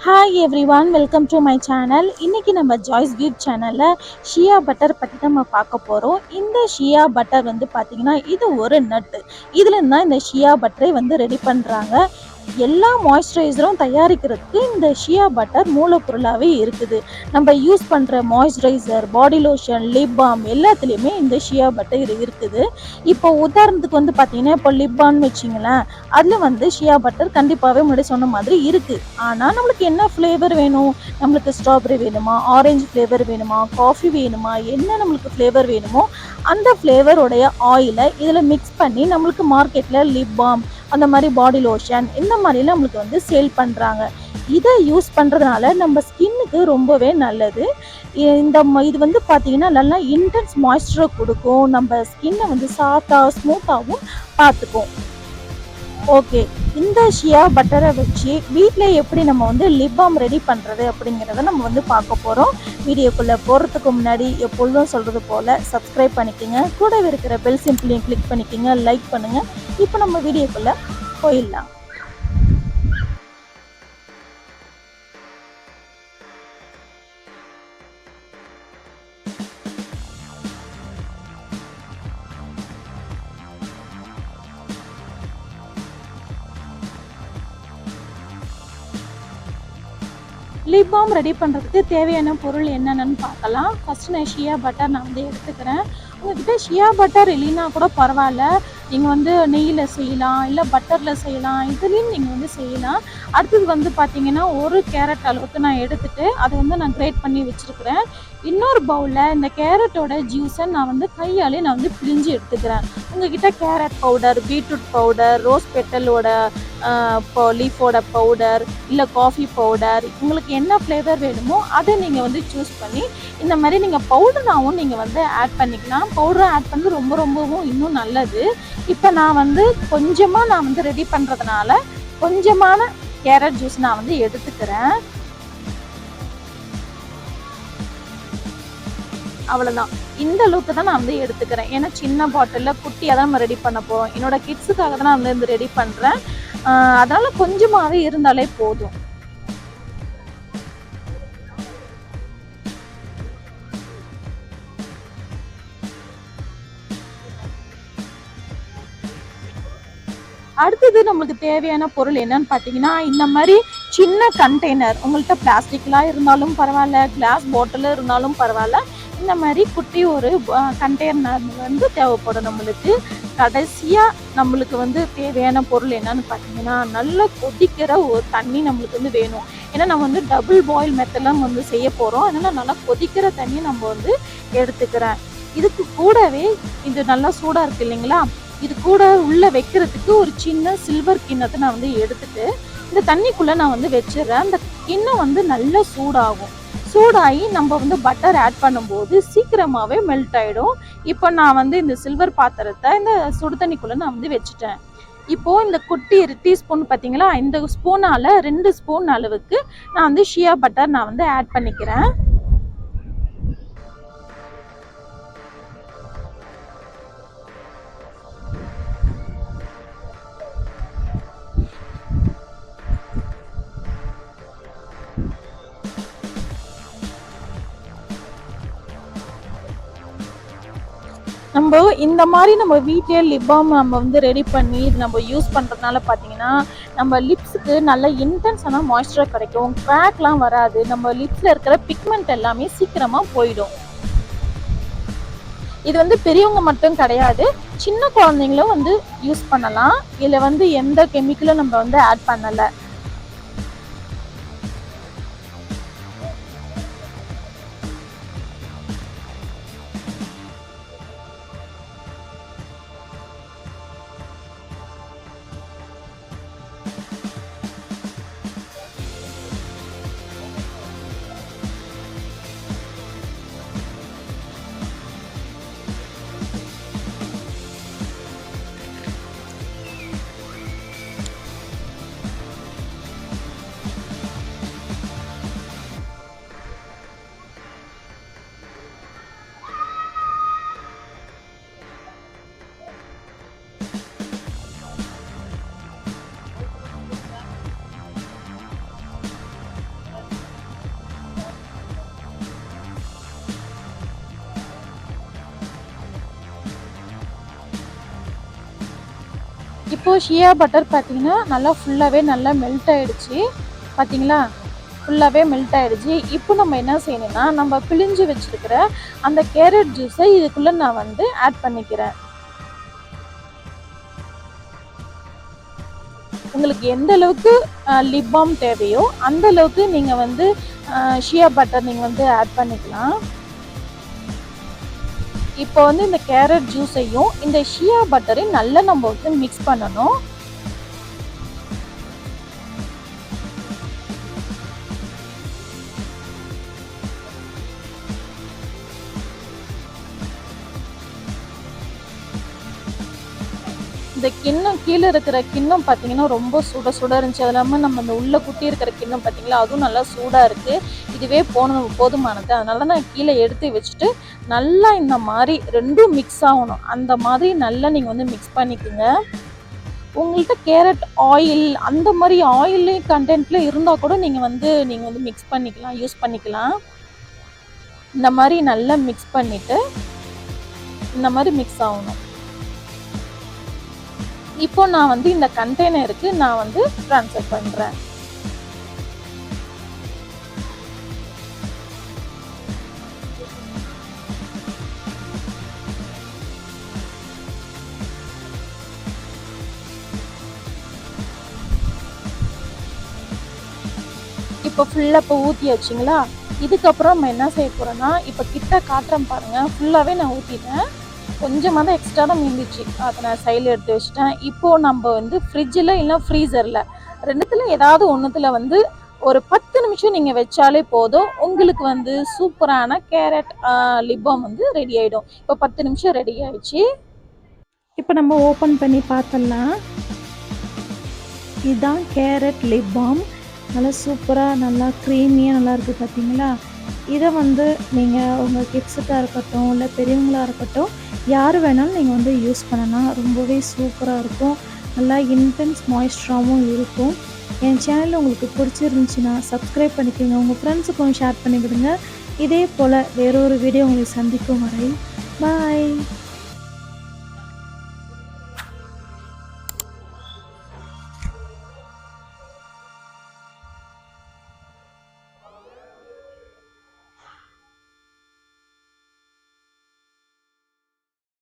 Hi everyone, welcome to my channel. இன்னைக்கு நம்ம Joyce வீட் சேனலில் ஷியா பட்டர் பற்றி நம்ம பார்க்க போகிறோம். இந்த ஷியா பட்டர் வந்து பார்த்திங்கன்னா இது ஒரு நட்டு. இதுலேருந்து தான் இந்த ஷியா பட்டரை வந்து ரெடி பண்ணுறாங்க. எல்லா மாய்ஸ்சரைசரும் தயாரிக்கிறதுக்கு இந்த ஷியா பட்டர் மூலப்பொருளாகவே இருக்குது. நம்ம யூஸ் பண்ணுற moisturiser, body lotion, lip balm எல்லாத்துலேயுமே இந்த ஷியா பட்டர் இருக்குது. இப்போ உதாரணத்துக்கு வந்து பார்த்திங்கன்னா இப்போ லிப் பாம்னு வச்சிங்களேன், அதில் வந்து ஷியா பட்டர் கண்டிப்பாகவே முன்னாடி சொன்ன மாதிரி இருக்குது. ஆனால் நம்மளுக்கு என்ன ஃப்ளேவர் வேணும்? நம்மளுக்கு ஸ்ட்ராபெரி வேணுமா, ஆரஞ்சு ஃப்ளேவர் வேணுமா, காஃபி வேணுமா, என்ன நம்மளுக்கு ஃப்ளேவர் வேணுமோ அந்த ஃப்ளேவருடைய ஆயிலை இதில் மிக்ஸ் பண்ணி நம்மளுக்கு மார்க்கெட்டில் லிப் பாம், அந்த மாதிரி பாடி லோஷன் இந்த மாதிரிலாம் நம்மளுக்கு வந்து சேல் பண்ணுறாங்க. இதை யூஸ் பண்ணுறதுனால நம்ம ஸ்கின்னுக்கு ரொம்பவே நல்லது. இது வந்து பார்த்திங்கன்னா நல்லா இன்டென்ஸ் மாய்ஸ்சரை கொடுக்கும். நம்ம ஸ்கின்னை வந்து சாஃப்டாக ஸ்மூத்தாகவும் பார்த்துக்கும். ஓகே, இந்த ஷியா பட்டரை வச்சு வீட்டில் எப்படி நம்ம வந்து லிப் பாம் ரெடி பண்ணுறது அப்படிங்கிறத நம்ம வந்து பார்க்க போகிறோம். வீடியோக்குள்ளே போகிறதுக்கு முன்னாடி எப்பொழுதும் சொல்கிறது போல் சப்ஸ்கிரைப் பண்ணிக்கோங்க, கூடவே இருக்கிற பெல் சிம்பிளையும் கிளிக் பண்ணிக்கோங்க, லைக் பண்ணுங்கள். இப்போ நம்ம வீடியோக்குள்ளே போயிடலாம். லிப் பாம் ரெடி பண்ணுறதுக்கு தேவையான பொருள் என்னென்னு பார்க்கலாம். ஃபஸ்ட்டு நான் ஷியா பட்டர் நான் வந்து எடுத்துக்கிறேன். உங்கள்கிட்ட ஷியா பட்டர் இல்லைன்னா கூட பரவாயில்ல, நீங்கள் வந்து நெய்யில் செய்யலாம், இல்லை பட்டரில் செய்யலாம், இதுலேயும் நீங்கள் வந்து செய்யலாம். அடுத்தது வந்து பார்த்திங்கன்னா ஒரு கேரட் அளவுக்கு நான் எடுத்துகிட்டு அதை வந்து நான் கிரேட் பண்ணி வச்சுருக்கிறேன். இன்னொரு பவுலில் இந்த கேரட்டோட ஜூஸை நான் வந்து கையாலே நான் வந்து பிழிஞ்சு எடுத்துக்கிறேன். உங்கள்கிட்ட carrot powder, beetroot powder, rose பெட்டலோட லீஃபோட பவுடர், இல்லை காஃபி பவுடர், உங்களுக்கு என்ன ஃப்ளேவர் வேணுமோ அதை நீங்கள் வந்து சூஸ் பண்ணி இந்த மாதிரி நீங்கள் பவுடராகவும் நீங்கள் வந்து ஆட் பண்ணிக்கலாம். பவுடரை ஆட் பண்ணது ரொம்பவும் இன்னும் நல்லது. இப்போ நான் வந்து கொஞ்சமாக நான் வந்து ரெடி பண்ணுறதுனால கொஞ்சமான கேரட் ஜூஸ் நான் வந்து எடுத்துக்கிறேன். அவ்வளோதான், இந்த அளவுக்கு தான் நான் வந்து எடுத்துக்கிறேன். ஏன்னா சின்ன பாட்டிலில் குட்டியாக தான் நம்ம ரெடி பண்ண போகிறோம். என்னோடய கிட்ஸுக்காக தான் நான் வந்து ரெடி பண்ணுறேன். அதனால் கொஞ்சமாகவே இருந்தாலே போதும். அடுத்தது நம்மளுக்கு தேவையான பொருள் என்னன்னு பார்த்தீங்கன்னா, இந்த மாதிரி சின்ன கண்டெய்னர், உங்கள்கிட்ட பிளாஸ்டிக்லாம் இருந்தாலும் பரவாயில்ல, கிளாஸ் பாட்டில் இருந்தாலும் பரவாயில்ல, இந்த மாதிரி குட்டி ஒரு கண்டெய்னர் வந்து தேவைப்படும் நம்மளுக்கு. கடைசியாக நம்மளுக்கு வந்து தேவையான பொருள் என்னன்னு பார்த்தீங்கன்னா, நல்லா கொதிக்கிற ஒரு தண்ணி நம்மளுக்கு வந்து வேணும். ஏன்னா நம்ம வந்து டபுள் பாயில் மெத்தட்லாம் வந்து செய்ய போகிறோம். அதனால் நல்லா கொதிக்கிற தண்ணி நம்ம வந்து எடுத்துக்கிறேன். இதுக்கு கூடவே இது நல்லா சூடாக இருக்குது இல்லைங்களா, இது கூட உள்ளே வைக்கிறதுக்கு ஒரு சின்ன சில்வர் கிண்ணத்தை நான் வந்து எடுத்துட்டு இந்த தண்ணிக்குள்ளே நான் வந்து வச்சிடுறேன். அந்த கிண்ணம் வந்து நல்லா சூடாகும். சூடாகி நம்ம வந்து பட்டர் ஆட் பண்ணும்போது சீக்கிரமாகவே மெல்ட் ஆகிடும். இப்போ நான் வந்து இந்த சில்வர் பாத்திரத்தை இந்த சுடு தண்ணிக்குள்ளே நான் வந்து வச்சுட்டேன். இப்போது இந்த குட்டி டீஸ்பூன் பார்த்தீங்களா, இந்த ஸ்பூனால் 2 ஸ்பூன் அளவுக்கு நான் வந்து ஷியா பட்டர் நான் வந்து ஆட் பண்ணிக்கிறேன். நம்ம இந்த மாதிரி நம்ம வீட்டிலே லிப் பாம் நம்ம வந்து ரெடி பண்ணி நம்ம யூஸ் பண்ணுறதுனால பார்த்தீங்கன்னா, நம்ம லிப்ஸுக்கு நல்ல இன்டென்ஸான மாய்ஸ்சர் கிடைக்கும். கிராக்லாம் வராது. நம்ம லிப்ஸில் இருக்கிற பிக்மெண்ட் எல்லாமே சீக்கிரமாக போயிடும். இது வந்து பெரியவங்க மட்டும் கிடையாது, சின்ன குழந்தைங்களும் வந்து யூஸ் பண்ணலாம். இதில் வந்து எந்த கெமிக்கலும் நம்ம வந்து ஆட் பண்ணலை. இப்போது ஷியா பட்டர் பார்த்திங்கன்னா நல்லா ஃபுல்லாகவே நல்லா மெல்ட் ஆகிடுச்சு. பார்த்திங்களா, ஃபுல்லாகவே மெல்ட் ஆகிடுச்சு. இப்போ நம்ம என்ன செய்யணும்னா, நம்ம பிழிஞ்சு வச்சுருக்கிற அந்த கேரட் ஜூஸை இதுக்குள்ளே நான் வந்து ஆட் பண்ணிக்கிறேன். உங்களுக்கு எந்த அளவுக்கு லிப் பாம் தேவையோ அந்த அளவுக்கு நீங்கள் வந்து ஷியா பட்டர் நீங்கள் வந்து ஆட் பண்ணிக்கலாம். இப்போ வந்து இந்த கேரட் ஜூஸையும் இந்த ஷியா பட்டரையும் நல்லா நம்ம வந்து மிக்ஸ் பண்ணணும். இந்த கிண்ணம் கீழே இருக்கிற கிண்ணம் பார்த்தீங்கன்னா ரொம்ப சுட சுட இருந்துச்சு. அது இல்லாமல் நம்ம இந்த உள்ளே குட்டி இருக்கிற கிண்ணம் பார்த்தீங்களா, அதுவும் நல்லா சூடாக இருக்குது. இதுவே போதுமானது. அதனால நான் கீழே எடுத்து வச்சுட்டு நல்லா இந்த மாதிரி ரெண்டும் மிக்ஸ் ஆகணும். அந்த மாதிரி நல்லா நீங்கள் வந்து மிக்ஸ் பண்ணிக்கோங்க. உங்கள்கிட்ட கேரட் ஆயில் அந்த மாதிரி ஆயில் கண்டென்ட்ல இருந்தால் கூட நீங்கள் வந்து மிக்ஸ் பண்ணிக்கலாம், யூஸ் பண்ணிக்கலாம். இந்த மாதிரி நல்லா மிக்ஸ் பண்ணிவிட்டு இந்த மாதிரி மிக்ஸ் ஆகணும். இப்போ நான் வந்து இந்த கண்டெய்னருக்கு நான் வந்து ட்ரான்ஸ்ஃபர் பண்ணுறேன். இப்போ ஃபுல்லாக இப்போ ஊற்றி வச்சிங்களா, இதுக்கப்புறம் நம்ம என்ன செய்ய போகிறோன்னா, இப்போ கிட்ட காட்டுறேன் பாருங்கள், ஃபுல்லாகவே நான் ஊற்றிட்டேன். கொஞ்சமாக தான் எக்ஸ்ட்ரா தான் மீந்துச்சு, அதை நான் சைடில் எடுத்து வச்சுட்டேன். இப்போது நம்ம வந்து ஃப்ரிட்ஜில் இல்லை ஃப்ரீசரில் ரெண்டுத்தில் ஏதாவது ஒன்றுத்தில் வந்து ஒரு 10 நிமிஷம் நீங்கள் வச்சாலே போதும். உங்களுக்கு வந்து சூப்பரான கேரட் லிப் பாம் வந்து ரெடி ஆகிடும். இப்போ 10 நிமிஷம் ரெடி ஆகிடுச்சு. இப்போ நம்ம ஓப்பன் பண்ணி பார்த்துடலாம். இதுதான் கேரட் லிப் பாம். நல்லா சூப்பராக நல்லா க்ரீமியாக நல்லா இருக்குது பார்த்தீங்களா. இதை வந்து நீங்கள் உங்கள் கிட்ஸுக்காக இருக்கட்டும் இல்லை பெரியவங்களாக இருக்கட்டும் யார் வேணாலும் நீங்கள் வந்து யூஸ் பண்ணலாம். ரொம்பவே சூப்பராக இருக்கும். நல்லா இன்டென்ஸ் மாய்ஸ்சராகவும் இருக்கும். என் சேனலில் உங்களுக்கு பிடிச்சிருந்துச்சின்னா சப்ஸ்கிரைப் பண்ணிக்கோங்க. உங்கள் ஃப்ரெண்ட்ஸுக்கும் ஷேர் பண்ணிவிடுங்க. இதே போல் வேறொரு வீடியோ உங்களை சந்திக்கும் வரை பாய்.